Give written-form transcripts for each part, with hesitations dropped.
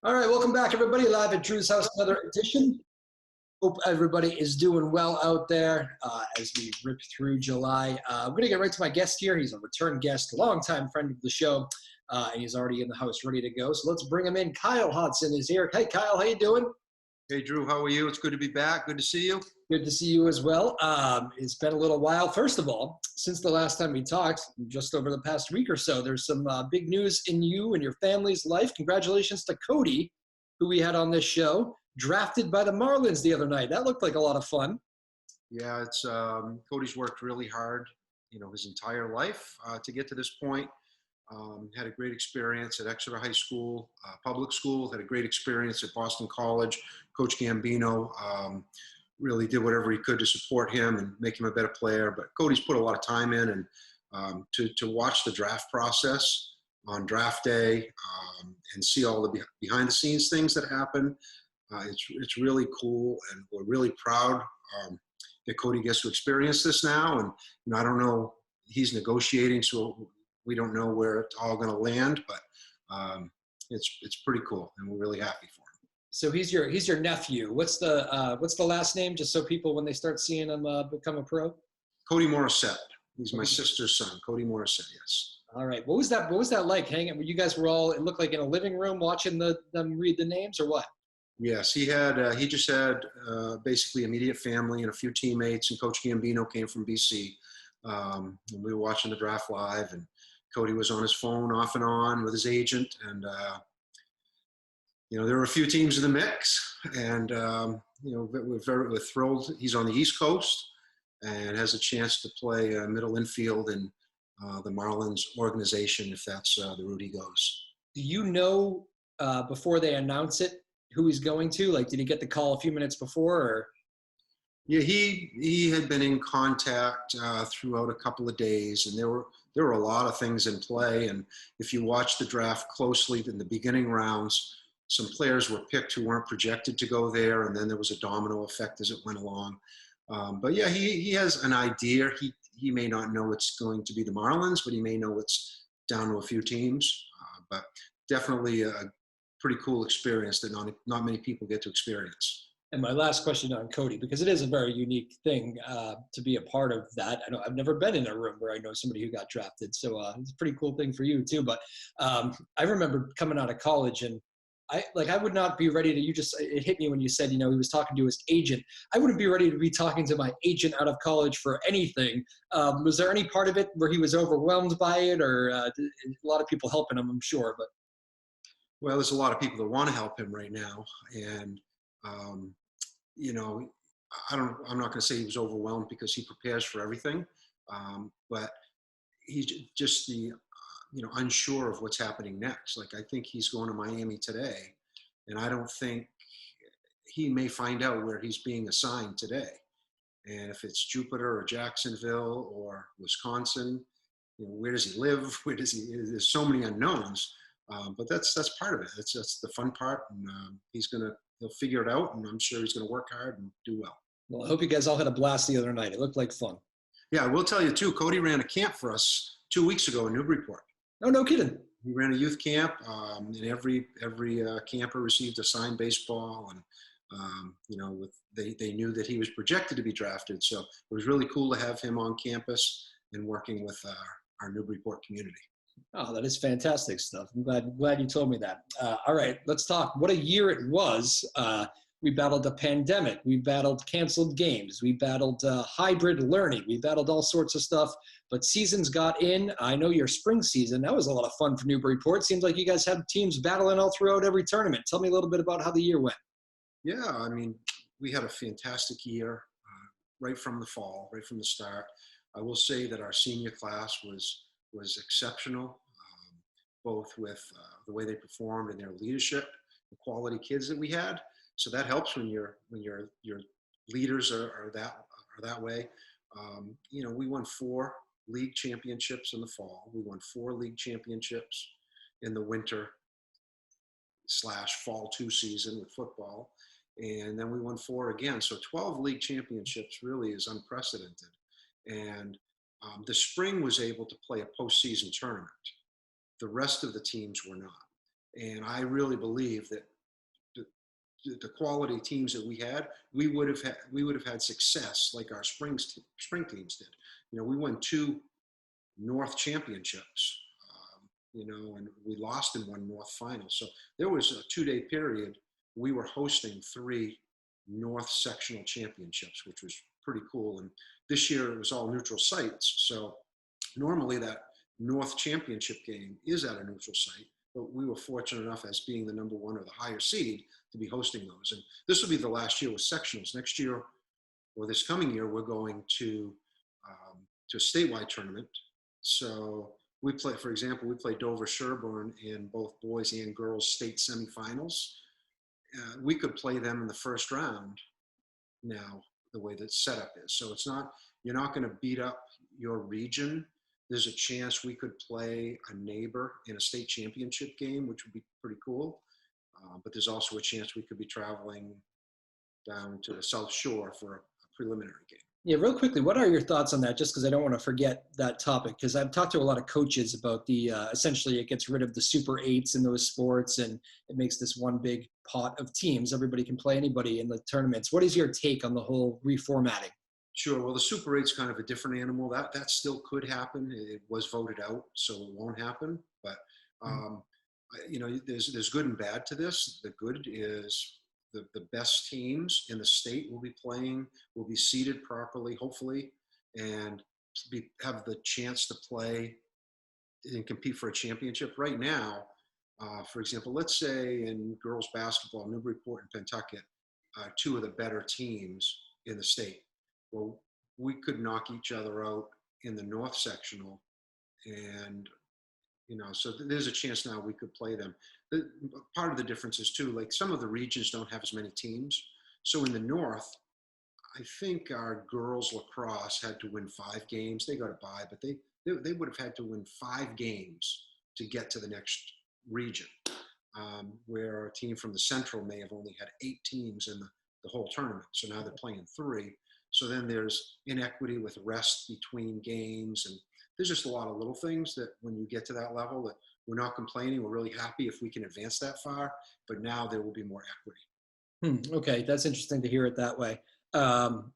All right, welcome back, everybody. Live at Drew's house, another edition. Hope everybody is doing well out there as we rip through July. I'm going to get right to my guest here. He's a return guest, longtime friend of the show, and he's already in the house ready to go. So let's bring him in. Kyle Hodsdon is here. Hey, Kyle, how you doing? Hey, Drew, how are you? It's good to be back. Good to see you. Good to see you as well. It's been a little while. First of all, since the last time we talked, just over the past week or so, there's some big news in you and your family's life. Congratulations to Cody, who we had on this show, drafted by the Marlins the other night. That looked like a lot of fun. Yeah, it's Cody's worked really hard, his entire life to get to this point. Had a great experience at Exeter High School, public school, had a great experience at Boston College. Coach Gambino really did whatever he could to support him and make him a better player. But Cody's put a lot of time in, and to watch the draft process on draft day and see all the behind the scenes things that happen, it's really cool, and we're really proud that Cody gets to experience this now. And I don't know, he's negotiating, so we don't know where it's all going to land, but it's pretty cool, and we're really happy for him. So he's your nephew. What's the last name, just so people, when they start seeing him become a pro? Cody Morrison. He's my sister's son, Cody Morrison. Yes. All right. What was that like? Hanging? You guys were all, it looked like, in a living room watching them read the names, or what? Yes, he just had basically immediate family and a few teammates, and Coach Gambino came from BC. And we were watching the draft live, and Cody was on his phone off and on with his agent, and there were a few teams in the mix, and we're thrilled. He's on the East Coast and has a chance to play middle infield in the Marlins organization, if that's the route he goes. Do you know before they announce it who he's going to? Like, did he get the call a few minutes before, or? Yeah, he had been in contact throughout a couple of days, and there were a lot of things in play. And if you watch the draft closely in the beginning rounds, some players were picked who weren't projected to go there, and then there was a domino effect as it went along. But yeah, he has an idea. He may not know it's going to be the Marlins, but he may know it's down to a few teams. But definitely a pretty cool experience that not many people get to experience. And my last question on Cody, because it is a very unique thing to be a part of that. I've never been in a room where I know somebody who got drafted, so it's a pretty cool thing for you too. But I remember coming out of college, and I would not be ready to. It hit me when you said he was talking to his agent. I wouldn't be ready to be talking to my agent out of college for anything. Was there any part of it where he was overwhelmed by it, or a lot of people helping him, I'm sure, but. Well, there's a lot of people that want to help him right now, and I'm not going to say he was overwhelmed, because he prepares for everything, but he's just unsure of what's happening next. Like, I think he's going to Miami today, and I don't think he may find out where he's being assigned today. And if it's Jupiter or Jacksonville or Wisconsin, where does he live? There's so many unknowns. But that's part of it. That's the fun part, and he'll figure it out, and I'm sure he's going to work hard and do well. Well, I hope you guys all had a blast the other night. It looked like fun. Yeah, I will tell you too, Cody ran a camp for us 2 weeks ago in Newburyport. Oh, no kidding. He ran a youth camp, and every camper received a signed baseball, and they knew that he was projected to be drafted. So it was really cool to have him on campus and working with our Newburyport community. Oh, that is fantastic stuff. I'm glad you told me that. All right, let's talk. What a year it was. We battled a pandemic. We battled canceled games. We battled hybrid learning. We battled all sorts of stuff, but seasons got in. I know your spring season, that was a lot of fun for Newburyport. Seems like you guys had teams battling all throughout every tournament. Tell me a little bit about how the year went. Yeah, I mean, we had a fantastic year right from the fall, right from the start. I will say that our senior class was exceptional, both with the way they performed and their leadership, the quality kids that we had. So that helps when your leaders are that way. We won 4 league championships in the fall. We won 4 league championships in the winter / fall 2 season with football, and then we won 4 again. So 12 league championships really is unprecedented. And the spring was able to play a postseason tournament. The rest of the teams were not. And I really believe that the quality teams that we would have had success like our spring teams did. You know, we won 2 North championships, and we lost in 1 North final. So there was a 2-day period. We were hosting 3 North sectional championships, which was pretty cool. And this year it was all neutral sites. So normally that North championship game is at a neutral site, but we were fortunate enough as being the number 1 or the higher seed to be hosting those. And this will be the last year with sectionals. Next year, or this coming year, we're going to a statewide tournament. So we play, for example, we play Dover Sherborne in both boys and girls state semifinals. We could play them in the first round now, the way that setup is. So it's not, you're not going to beat up your region. There's a chance we could play a neighbor in a state championship game, which would be pretty cool. But there's also a chance we could be traveling down to the South Shore for a preliminary game. Yeah, real quickly, what are your thoughts on that? Just because I don't want to forget that topic, because I've talked to a lot of coaches about the, essentially it gets rid of the Super 8s in those sports and it makes this one big pot of teams. Everybody can play anybody in the tournaments. What is your take on the whole reformatting? Sure. Well, the Super 8's kind of a different animal. That still could happen. It was voted out, so it won't happen. But, there's good and bad to this. The good is the best teams in the state will be seeded properly, hopefully, and have the chance to play and compete for a championship. Right now, for example, let's say in girls basketball, Newburyport and Pentucket are 2 of the better teams in the state. Well, we could knock each other out in the North sectional, and so there's a chance now we could play them. Part of the difference is too, like some of the regions don't have as many teams. So in the North, I think our girls lacrosse had to win 5 games. They got a bye, but they would have had to win 5 games to get to the next region, where a team from the Central may have only had 8 teams in the whole tournament. So now they're playing 3. So then there's inequity with rest between games, and there's just a lot of little things that when you get to that level, that we're not complaining. We're really happy if we can advance that far, but now there will be more equity. Okay, that's interesting to hear it that way.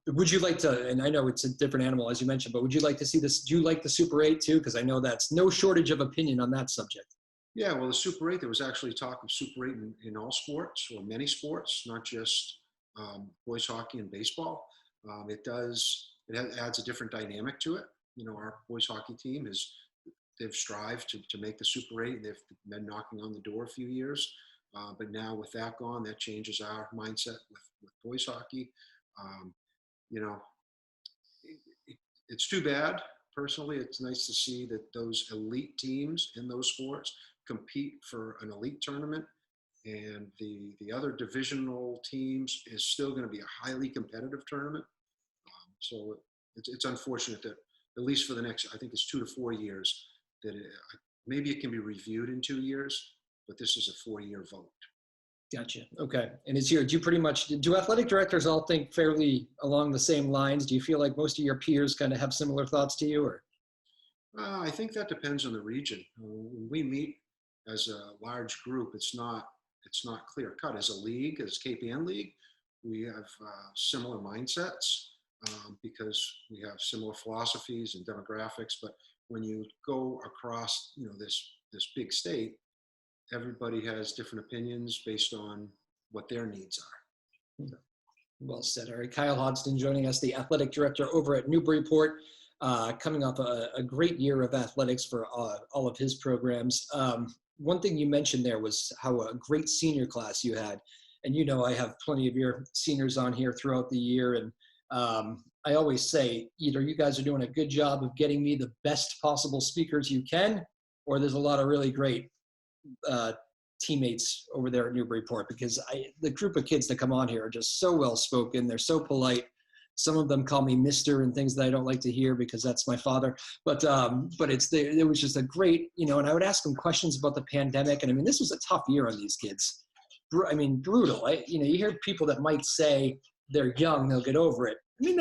Would you like to, and I know it's a different animal as you mentioned, but would you like to see this? Do you like the Super 8 too? Because I know that's no shortage of opinion on that subject. Yeah, well, the Super 8, there was actually talk of Super 8 in all sports or many sports, not just boys hockey and baseball. It adds a different dynamic to it. Our boys hockey team they've strived to make the Super 8. They've been knocking on the door a few years. But now with that gone, that changes our mindset with boys hockey. It's too bad. Personally, it's nice to see that those elite teams in those sports compete for an elite tournament, and the other divisional teams is still going to be a highly competitive tournament. So it's unfortunate that at least for the next, I think it's 2 to 4 years, that maybe it can be reviewed in 2 years, but this is a 4-year vote. Gotcha. Okay. And do athletic directors all think fairly along the same lines? Do you feel like most of your peers kind of have similar thoughts to you, or? I think that depends on the region. When we meet as a large group, it's not clear cut. As a league, as KPN League, we have similar mindsets because we have similar philosophies and demographics. But when you go across, this big state, everybody has different opinions based on what their needs are. Well said. All right, Kyle Hodsdon joining us, the athletic director over at Newburyport, coming off a great year of athletics for all of his programs. One thing you mentioned there was how a great senior class you had. And I have plenty of your seniors on here throughout the year. And I always say, either you guys are doing a good job of getting me the best possible speakers you can, or there's a lot of really great teammates over there at Newburyport, because the group of kids that come on here are just so well spoken. They're so polite. Some of them call me Mr. and things that I don't like to hear because that's my father. But it was just a great, and I would ask them questions about the pandemic. And I mean, this was a tough year on these kids. I mean, brutal. You hear people that might say they're young, they'll get over it. I mean,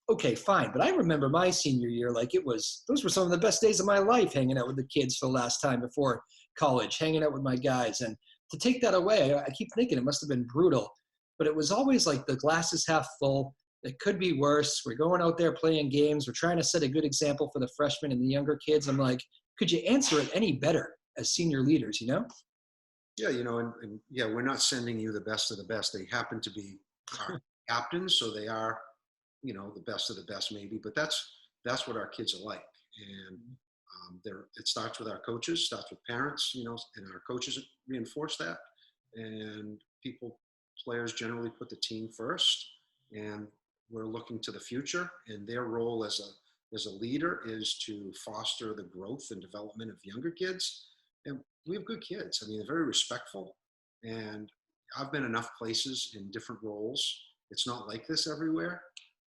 okay, fine. But I remember my senior year, those were some of the best days of my life, hanging out with the kids for the last time before college, hanging out with my guys. And to take that away, I keep thinking it must have been brutal. but it was always like the glass is half full. It could be worse. We're going out there playing games. We're trying to set a good example for the freshmen and the younger kids. I'm like, could you answer it any better as senior leaders, you know? Yeah, and yeah, we're not sending you the best of the best. They happen to be our captains, so they are, the best of the best maybe, but that's what our kids are like. And it starts with our coaches, starts with parents, and our coaches reinforce that. And players generally put the team first, and we're looking to the future. And their role as a leader is to foster the growth and development of younger kids. And we have good kids. I mean, they're very respectful. And I've been enough places in different roles. It's not like this everywhere.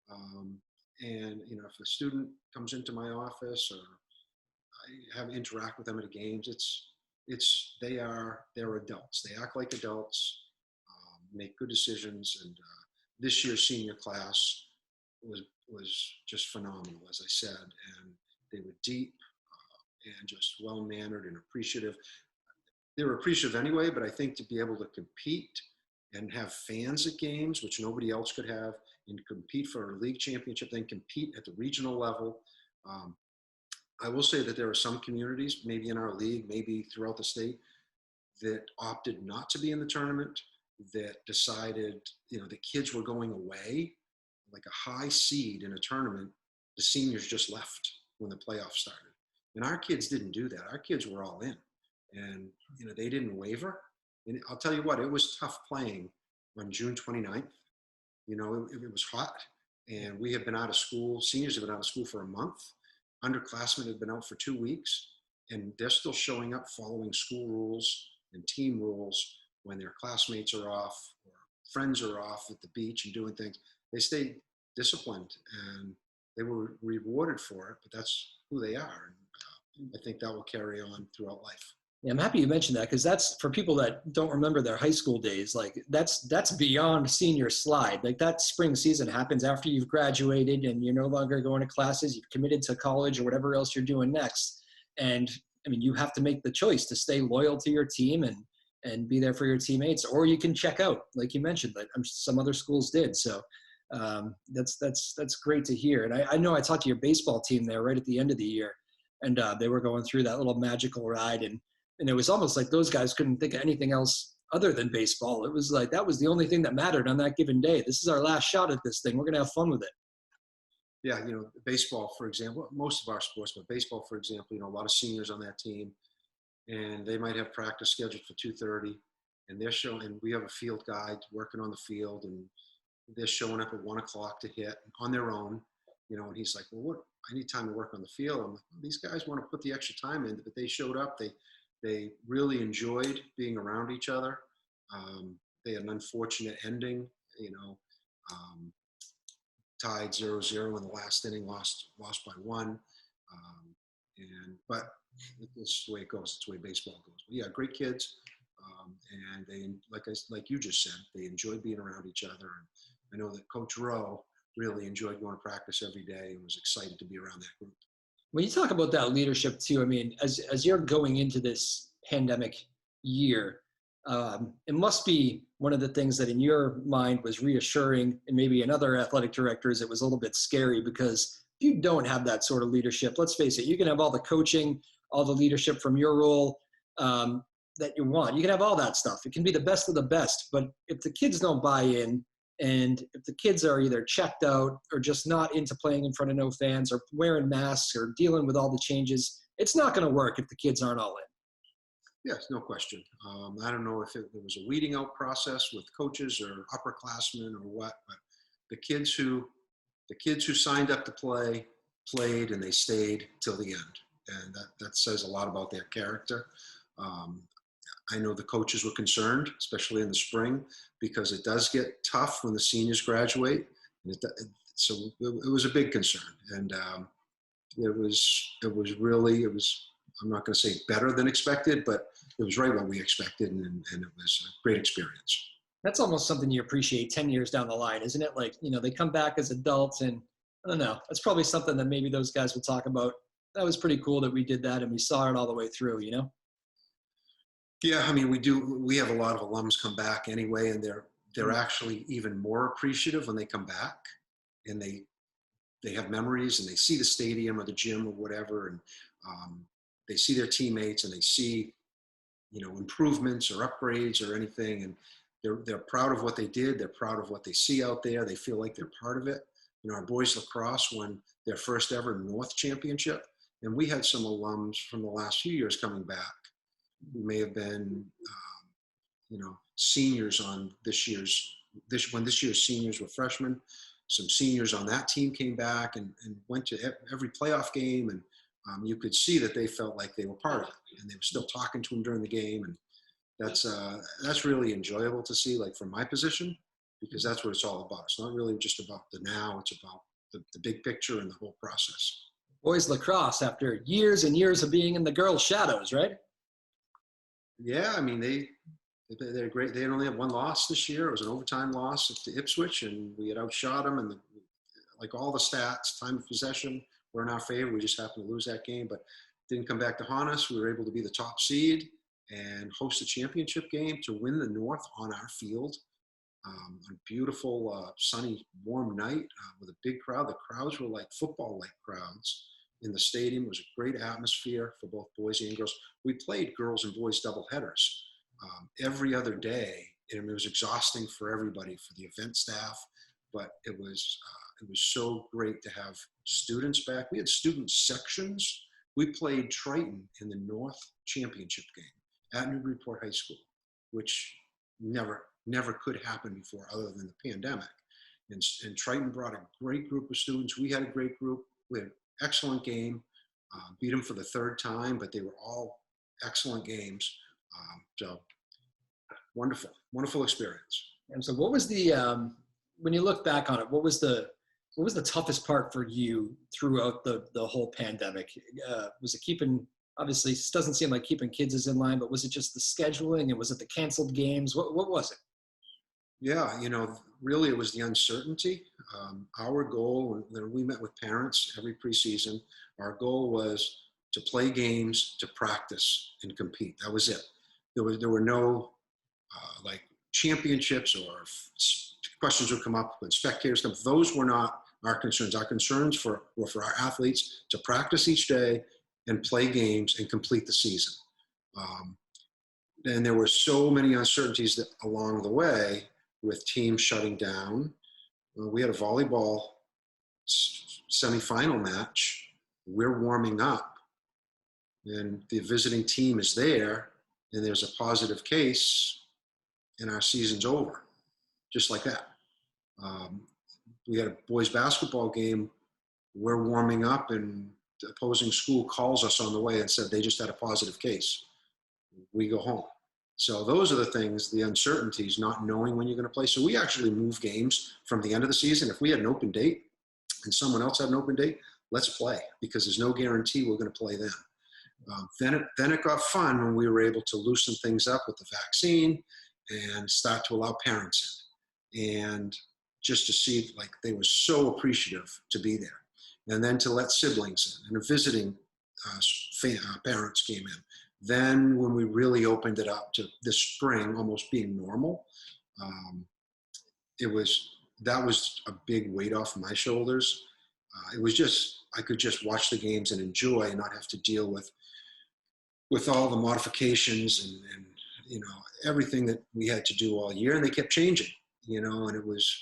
And if a student comes into my office or I interact with them at games, they're adults. They act like adults, make good decisions. And this year's senior class was just phenomenal, as I said. And they were deep and just well-mannered and appreciative. They were appreciative anyway, but I think to be able to compete and have fans at games, which nobody else could have, and compete for a league championship, then compete at the regional level. I will say that there are some communities, maybe in our league, maybe throughout the state, that opted not to be in the tournament, that decided, the kids were going away, like a high seed in a tournament. The seniors just left when the playoffs started. And our kids didn't do that. Our kids were all in. And, they didn't waver. And I'll tell you what, it was tough playing on June 29th. It was hot. And we have been out of school. Seniors have been out of school for a month. Underclassmen have been out for 2 weeks. And they're still showing up following school rules and team rules when their classmates are off or friends are off at the beach and doing things. They stayed disciplined and they were rewarded for it, but that's who they are. And I think that will carry on throughout life. Yeah, I'm happy you mentioned that, because that's, for people that don't remember their high school days, like that's beyond senior slide. Like that spring season happens after you've graduated and you're no longer going to classes, you've committed to college or whatever else you're doing next. And I mean, you have to make the choice to stay loyal to your team and be there for your teammates, or you can check out, like you mentioned, like some other schools did. So that's great to hear. And I know I talked to your baseball team there right at the end of the year, and they were going through that little magical ride, and it was almost like those guys couldn't think of anything else other than baseball. It was like that was the only thing that mattered on that given day. This is our last shot at this thing. We're going to have fun with it. Yeah, baseball, for example, most of our sports, but baseball, for example, a lot of seniors on that team, and they might have practice scheduled for 2:30, and we have a field guide working on the field, and they're showing up at 1 o'clock to hit on their own, and he's like, well, I need time to work on the field. I'm like, well, these guys want to put the extra time in, but they showed up. They really enjoyed being around each other. They had an unfortunate ending, tied 0-0 in the last inning, lost by 1. But it's the way it goes. It's the way baseball goes. But yeah, great kids. And they, like you just said, they enjoyed being around each other. And I know that Coach Rowe really enjoyed going to practice every day and was excited to be around that group. When you talk about that leadership too, I mean, as you're going into this pandemic year, it must be one of the things that in your mind was reassuring, and maybe in other athletic directors, it was a little bit scary, because if you don't have that sort of leadership, let's face it, you can have all the coaching, all the leadership from your role that you want. You can have all that stuff. It can be the best of the best, but if the kids don't buy in, and if the kids are either checked out or just not into playing in front of no fans or wearing masks or dealing with all the changes, it's not going to work if the kids aren't all in. Yes, no question. I don't know if there was a weeding out process with coaches or upperclassmen or what, but the kids who signed up to play played, and they stayed till the end, and that says a lot about their character. I know the coaches were concerned, especially in the spring, because it does get tough when the seniors graduate. So it was a big concern. And it was, I'm not going to say better than expected, but it was right what we expected. And it was a great experience. That's almost something you appreciate 10 years down the line, isn't it? Like, they come back as adults, and I don't know, that's probably something that maybe those guys would talk about. That was pretty cool that we did that and we saw it all the way through, Yeah, I mean, we have a lot of alums come back anyway, and they're actually even more appreciative when they come back, and they have memories, and they see the stadium or the gym or whatever, and they see their teammates, and they see, improvements or upgrades or anything, and they're proud of what they did. They're proud of what they see out there. They feel like they're part of it. Our boys lacrosse won their first ever North Championship, and we had some alums from the last few years coming back who may have been, seniors on when this year's seniors were freshmen. Some seniors on that team came back and went to every playoff game, and you could see that they felt like they were part of it, and they were still talking to them during the game, and that's really enjoyable to see, like from my position, because that's what it's all about. It's not really just about the now; it's about the big picture and the whole process. Boys lacrosse, after years and years of being in the girls' shadows, right? Yeah, I mean they're great. They only had one loss this year. It was an overtime loss to Ipswich, and we had outshot them. And like all the stats, time of possession were in our favor. We just happened to lose that game, but didn't come back to haunt us. We were able to be the top seed and host a championship game to win the North on our field. On a beautiful, sunny, warm night with a big crowd. The crowds were like football-like crowds in the stadium. It was a great atmosphere for both boys and girls. We played girls and boys double headers every other day, and it was exhausting for everybody, for the event staff. But it was so great to have students back. We had student sections. We played Triton in the North Championship game at Newburyport High School, which never could happen before other than the pandemic. And Triton brought a great group of students. We had a great group. We had an excellent game. Beat them for the third time, but they were all excellent games. So wonderful experience. And so what was the, when you look back on it, what was the toughest part for you throughout the whole pandemic? Was it keeping, obviously it doesn't seem like keeping kids is in line, but was it just the scheduling, and was it the canceled games? What was it? Yeah, really it was the uncertainty. Our goal, when we met with parents every preseason, our goal was to play games, to practice, and compete. That was it. There were no like championships or questions would come up when spectators come. Those were not our concerns. Our concerns were for our athletes to practice each day and play games and complete the season. And there were so many uncertainties along the way, with teams shutting down. We had a volleyball semifinal match. We're warming up, and the visiting team is there, and there's a positive case, and our season's over, just like that. We had a boys basketball game. We're warming up, and the opposing school calls us on the way and said they just had a positive case. We go home. So those are the things, the uncertainties, not knowing when you're going to play. So we actually move games from the end of the season. If we had an open date and someone else had an open date, let's play, because there's no guarantee we're going to play then. Then it got fun when we were able to loosen things up with the vaccine and start to allow parents in. And just to see, like, they were so appreciative to be there. And then to let siblings in, and the visiting parents came in. Then when we really opened it up to this spring almost being normal, that was a big weight off my shoulders. It was just, I could just watch the games and enjoy and not have to deal with all the modifications and everything that we had to do all year, and they kept changing, and it was,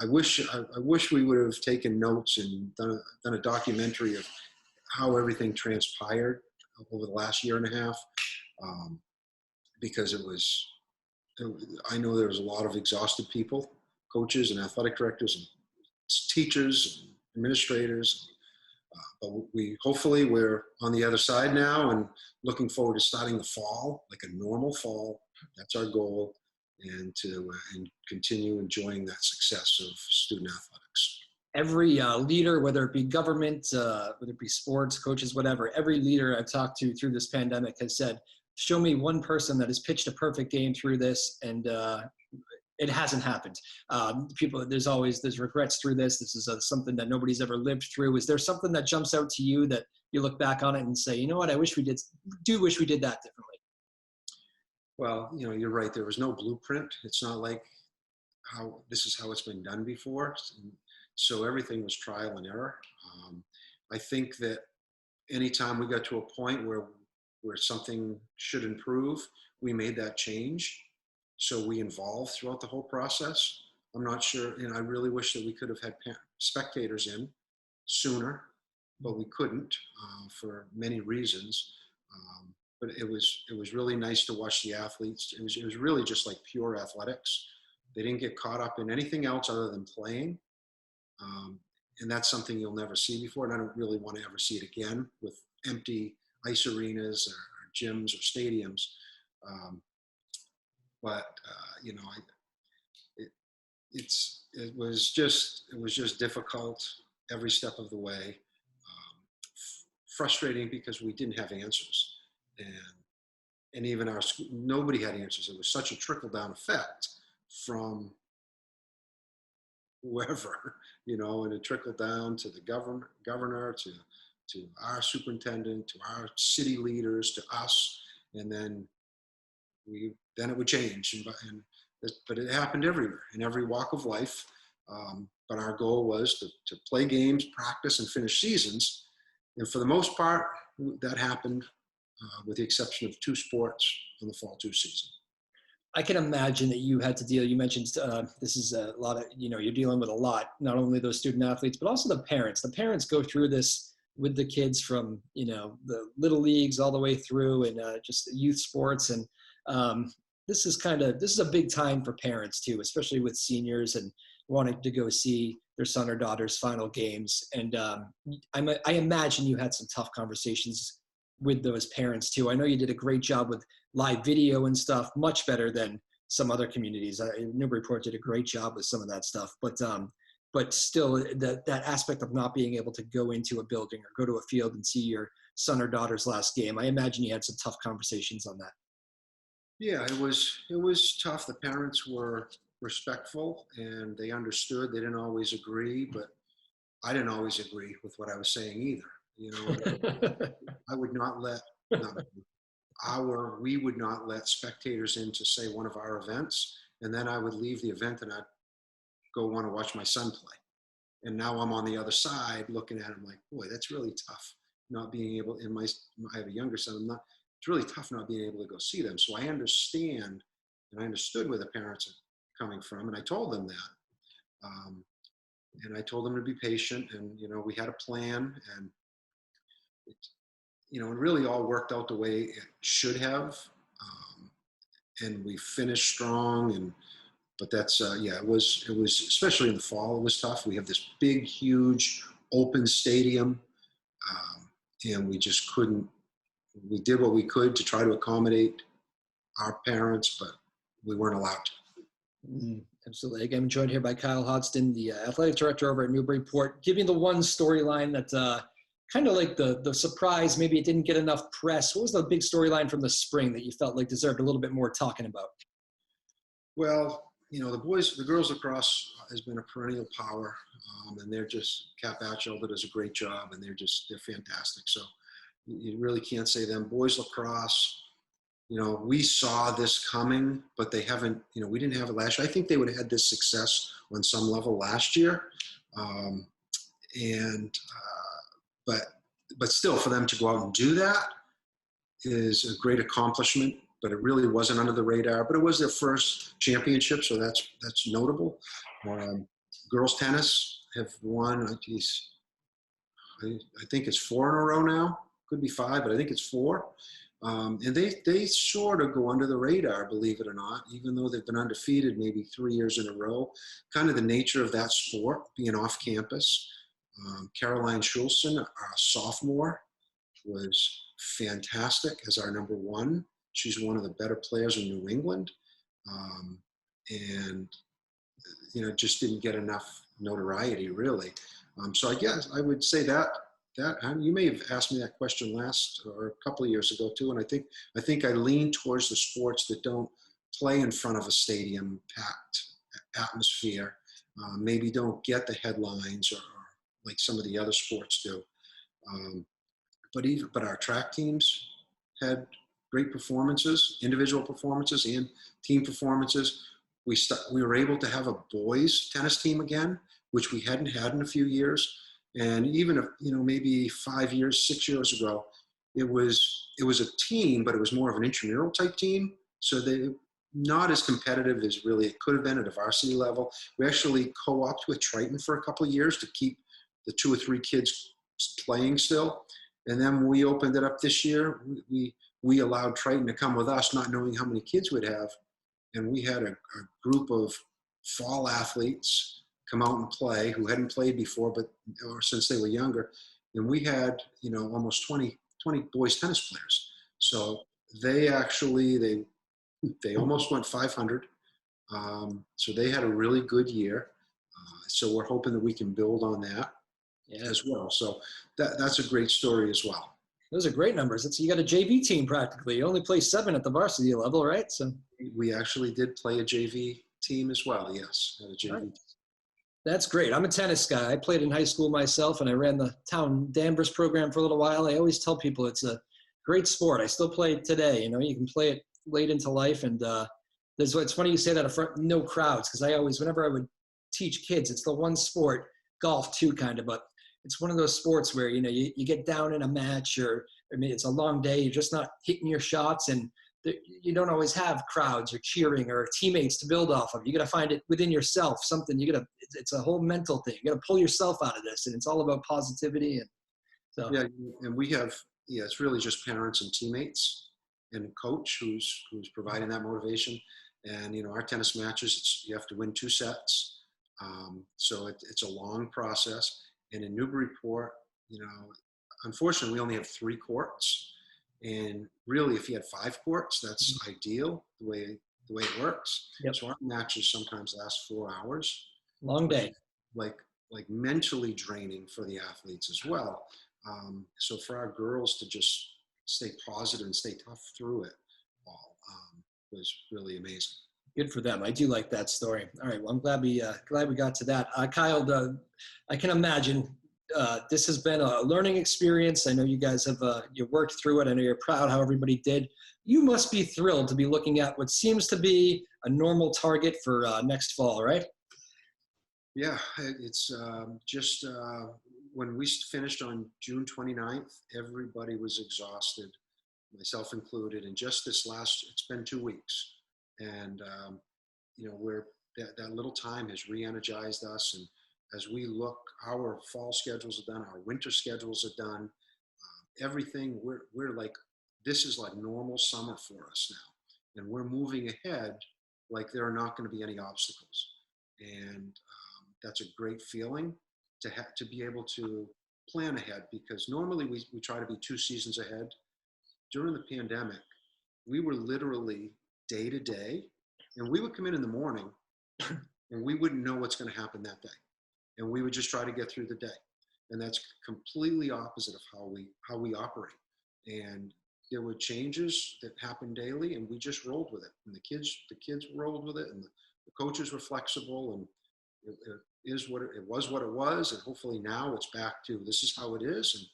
I wish we would have taken notes and done a documentary of how everything transpired over the last year and a half, because I know there was a lot of exhausted people, coaches and athletic directors and teachers and administrators, but hopefully we're on the other side now and looking forward to starting the fall, like a normal fall. That's our goal, and to continue enjoying that success of student athletics. Every leader, whether it be government, whether it be sports, coaches, whatever, every leader I've talked to through this pandemic has said, show me one person that has pitched a perfect game through this, and it hasn't happened. There's regrets through this. This is something that nobody's ever lived through. Is there something that jumps out to you that you look back on it and say, you know what, I wish we did that differently? Well, you're right. There was no blueprint. It's not like how this is how it's been done before. And so everything was trial and error. I think that anytime we got to a point where something should improve, we made that change. So we involved throughout the whole process. I'm not sure, and I really wish that we could have had spectators in sooner, but we couldn't for many reasons. But it was really nice to watch the athletes. It was really just like pure athletics. They didn't get caught up in anything else other than playing. And that's something you'll never see before. And I don't really want to ever see it again with empty ice arenas or gyms or stadiums. But you know, it was just difficult every step of the way. Frustrating because we didn't have answers, and even our school, nobody had answers. It was such a trickle down effect from whoever, and it trickled down to the governor, to our superintendent, to our city leaders, to us, and then it would change. But it happened everywhere, in every walk of life. But our goal was to play games, practice, and finish seasons. And for the most part, that happened with the exception of 2 sports in the fall 2 season. I can imagine that you had to deal, you mentioned this is a lot of, you're dealing with a lot, not only those student athletes, but also the parents. The parents go through this with the kids from, the little leagues all the way through, and just youth sports. And this is a big time for parents too, especially with seniors and wanting to go see their son or daughter's final games. And I imagine you had some tough conversations with those parents too. I know you did a great job with live video and stuff, much better than some other communities. Newburyport did a great job with some of that stuff, but still that aspect of not being able to go into a building or go to a field and see your son or daughter's last game. I imagine you had some tough conversations on that. Yeah, it was tough. The parents were respectful and they understood. They didn't always agree, but I didn't always agree with what I was saying either. I would not let we would not let spectators in to say one of our events, and then I would leave the event and I'd go want to watch my son play. And now I'm on the other side looking at him like, boy, that's really tough. Not being able, I have a younger son. It's really tough not being able to go see them. So I understand, and I understood where the parents are coming from, and I told them that. And I told them to be patient, and we had a plan, and it really all worked out the way it should have. And we finished strong, but that's it was especially in the fall, it was tough. We have this big, huge open stadium, and we just couldn't. We did what we could to try to accommodate our parents, but we weren't allowed to. Absolutely. Again, I'm joined here by Kyle Hodsdon, the athletic director over at Newburyport. Give me the one storyline that kind of like the surprise, maybe it didn't get enough press. What was the big storyline from the spring that you felt like deserved a little bit more talking about? Well, the girls lacrosse has been a perennial power, and they're just, Cap Batchelder does a great job, and they're fantastic. So you really can't say them. Boys lacrosse, we saw this coming, but they haven't, we didn't have it last year. I think they would have had this success on some level last year. But still, for them to go out and do that is a great accomplishment, but it really wasn't under the radar. But it was their first championship, so that's notable. Girls tennis have won, I think it's 4 in a row now. Could be 5, but I think it's 4. And they sort of go under the radar, believe it or not, even though they've been undefeated maybe 3 years in a row. Kind of the nature of that sport, being off campus. Caroline Schulzen, our sophomore, was fantastic as our number 1. She's one of the better players in New England. And just didn't get enough notoriety, really. So I guess I would say that you may have asked me that question last or a couple of years ago too, and I think I lean towards the sports that don't play in front of a stadium packed atmosphere, maybe don't get the headlines or like some of the other sports do. But our track teams had great performances, individual performances and team performances. we were able to have a boys tennis team again, which we hadn't had in a few years. And even if, maybe 5 years, 6 years ago, it was a team, but it was more of an intramural type team. So they not as competitive as really it could have been at a varsity level. We actually co-opted with Triton for a couple of years to keep the 2 or 3 kids playing still. And then we opened it up this year. We allowed Triton to come with us, not knowing how many kids we'd have. And we had a group of fall athletes come out and play who hadn't played before, or since they were younger. And we had, almost 20 boys tennis players. So they almost went 500. So they had a really good year. So we're hoping that we can build on that as well. So that's a great story as well. Those are great numbers. You got a JV team practically. You only play 7 at the varsity level, right? So we actually did play a JV team as well. Yes, at a JV. Right. That's great. I'm a tennis guy. I played in high school myself, and I ran the town Danvers program for a little while. I always tell people it's a great sport. I still play it today. You can play it late into life, and it's funny you say that in front, no crowds, because whenever I would teach kids, it's the one sport, golf too, kind of, but it's one of those sports where, you get down in a match it's a long day. You're just not hitting your shots, and you don't always have crowds or cheering or teammates to build off of. You got to find it within yourself, something it's a whole mental thing. You got to pull yourself out of this, and it's all about positivity. And so, yeah. And we have, it's really just parents and teammates and a coach who's providing that motivation. And, our tennis matches, you have to win 2 sets. So it's a long process. And in Newburyport, unfortunately, we only have 3 courts. And really, if you had 5 courts, that's ideal, the way it works. Yep. So our matches sometimes last 4 hours. Long day. Like mentally draining for the athletes as well. So for our girls to just stay positive and stay tough through it all was really amazing. Good for them. I do like that story. All right. Well, I'm glad we got to that. Kyle, I can imagine this has been a learning experience. I know you guys have you worked through it. I know you're proud how everybody did. You must be thrilled to be looking at what seems to be a normal target for next fall, right? Yeah, it's just when we finished on June 29th, everybody was exhausted, myself included. And just it's been 2 weeks. And, that little time has re-energized us. And as we look, our fall schedules are done, our winter schedules are done, everything, we're like, this is like normal summer for us now. And we're moving ahead like there are not going to be any obstacles. And that's a great feeling to be able to plan ahead, because normally we try to be 2 seasons ahead. During the pandemic, we were literally day to day, and we would come in the morning and we wouldn't know what's going to happen that day. And we would just try to get through the day. And that's completely opposite of how we operate. And there were changes that happened daily, and we just rolled with it. And the kids rolled with it, and the coaches were flexible, and it was what it was. And hopefully now it's back to, this is how it is.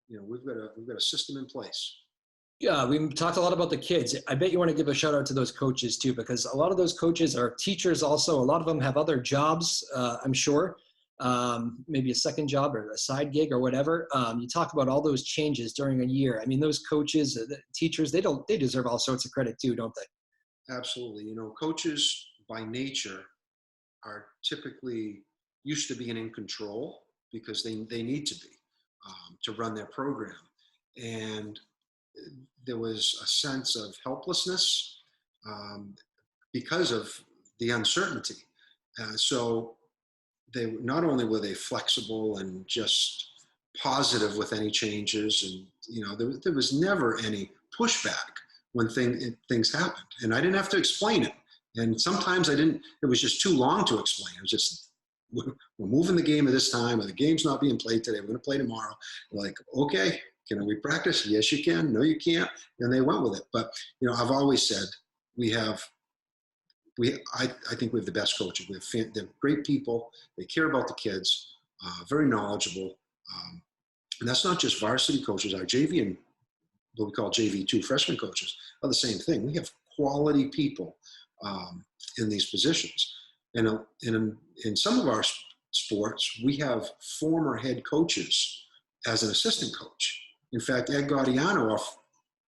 And we've got a system in place. Yeah, we talked a lot about the kids. I bet you want to give a shout out to those coaches too, because a lot of those coaches are teachers also. A lot of them have other jobs, I'm sure, maybe a second job or a side gig or whatever. You talk about all those changes during a year. I mean, those coaches, the teachers, they deserve all sorts of credit too, don't they? Absolutely. Coaches by nature are typically used to being in control because they need to be to run their program. And there was a sense of helplessness because of the uncertainty. So they not only were they flexible and just positive with any changes, and there was never any pushback when things happened, and I didn't have to explain it. And sometimes I didn't. It was just too long to explain. It was just, we're moving the game at this time, or the game's not being played today. We're going to play tomorrow. Like, okay. Can we practice? Yes, you can. No, you can't. And they went with it. But, I've always said I think we have the best coaches. They're great people. They care about the kids, very knowledgeable. And that's not just varsity coaches. Our JV and what we call JV2 freshman coaches are the same thing. We have quality people in these positions. And in some of our sports, we have former head coaches as an assistant coach. In fact, Ed Gaudiano, our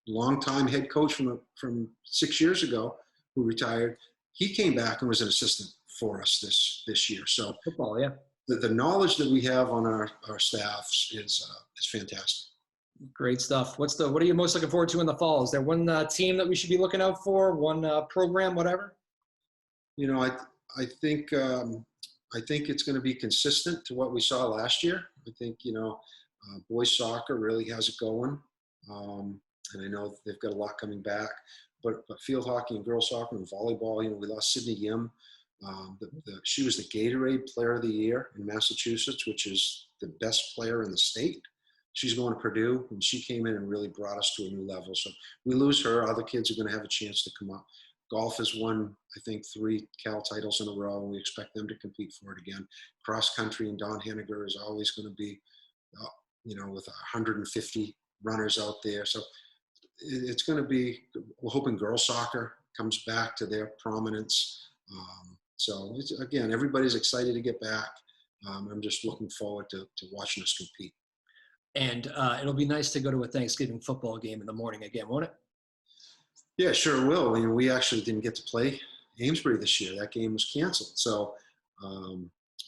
longtime head coach from 6 years ago, who retired, he came back and was an assistant for us this year. So Football, yeah. the knowledge that we have on our staffs is fantastic. Great stuff. What are you most looking forward to in the fall? Is there one team that we should be looking out for? One program, whatever? You know, I think it's going to be consistent to what we saw last year. I think, boys soccer really has it going. And I know they've got a lot coming back, but field hockey and girls soccer and volleyball, we lost Sydney Yim. She was the Gatorade Player of the Year in Massachusetts, which is the best player in the state. She's going to Purdue, and she came in and really brought us to a new level. So we lose her, other kids are going to have a chance to come up. Golf has won, I think, 3 Cal titles in a row, and we expect them to compete for it again. Cross country and Don Henniger is always going to be, with 150 runners out there. So it's going to be, we're hoping girls soccer comes back to their prominence. So again, everybody's excited to get back. I'm just looking forward to watching us compete. And it'll be nice to go to a Thanksgiving football game in the morning again, won't it? Yeah, sure will. We actually didn't get to play Amesbury this year. That game was canceled. So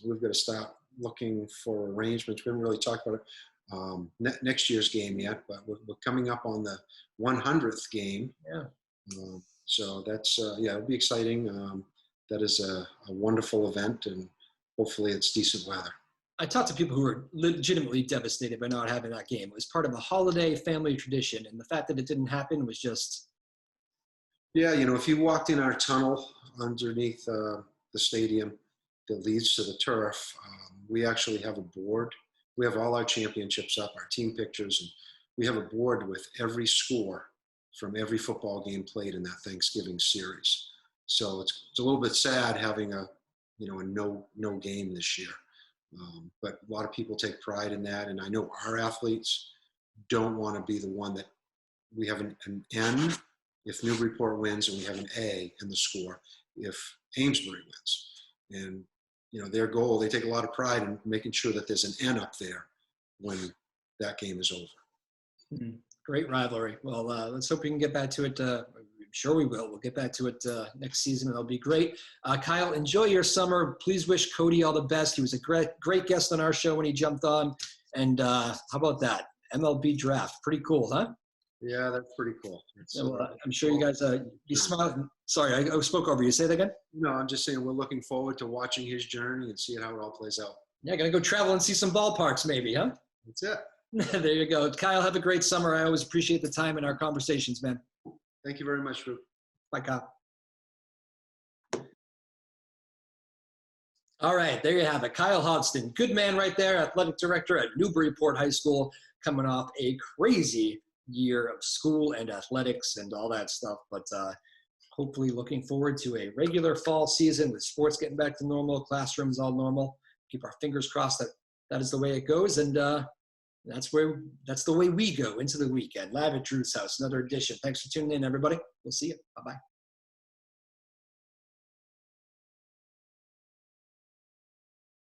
we've got to start looking for arrangements. We haven't really talked about it next year's game yet, but we're coming up on the 100th game. Yeah. So that's, it'll be exciting. That is a wonderful event, and hopefully it's decent weather. I talked to people who were legitimately devastated by not having that game. It was part of a holiday family tradition, and the fact that it didn't happen was just... Yeah, if you walked in our tunnel underneath the stadium that leads to the turf, we actually have a board. We have all our championships up, our team pictures, and we have a board with every score from every football game played in that Thanksgiving series. So it's a little bit sad having a no game this year. But a lot of people take pride in that, and I know our athletes don't want to be the one that we have an N if Newburyport wins, and we have an A in the score if Amesbury wins. And their goal, they take a lot of pride in making sure that there's an N up there when that game is over. Great rivalry. Well, let's hope we can get back to it. I'm sure we will. We'll get back to it next season. It'll be great. Kyle, enjoy your summer. Please wish Cody all the best. He was a great guest on our show when he jumped on. And how about that? MLB draft. Pretty cool, huh? Yeah, that's pretty cool. I'm sure you guys, you smile. Sorry, I spoke over you. Say that again? No, I'm just saying we're looking forward to watching his journey and seeing how it all plays out. Yeah, going to go travel and see some ballparks maybe, huh? That's it. There you go. Kyle, have a great summer. I always appreciate the time in our conversations, man. Thank you very much, Luke. Bye, Kyle. All right, there you have it. Kyle Hodsdon, good man right there, athletic director at Newburyport High School, coming off a crazy year of school and athletics and all that stuff. But hopefully looking forward to a regular fall season with sports getting back to normal, classrooms all normal. Keep our fingers crossed that that is the way it goes. And that's the way we go into the weekend. Live at Drew's house, another edition. Thanks for tuning in, everybody. We'll see you. Bye-bye.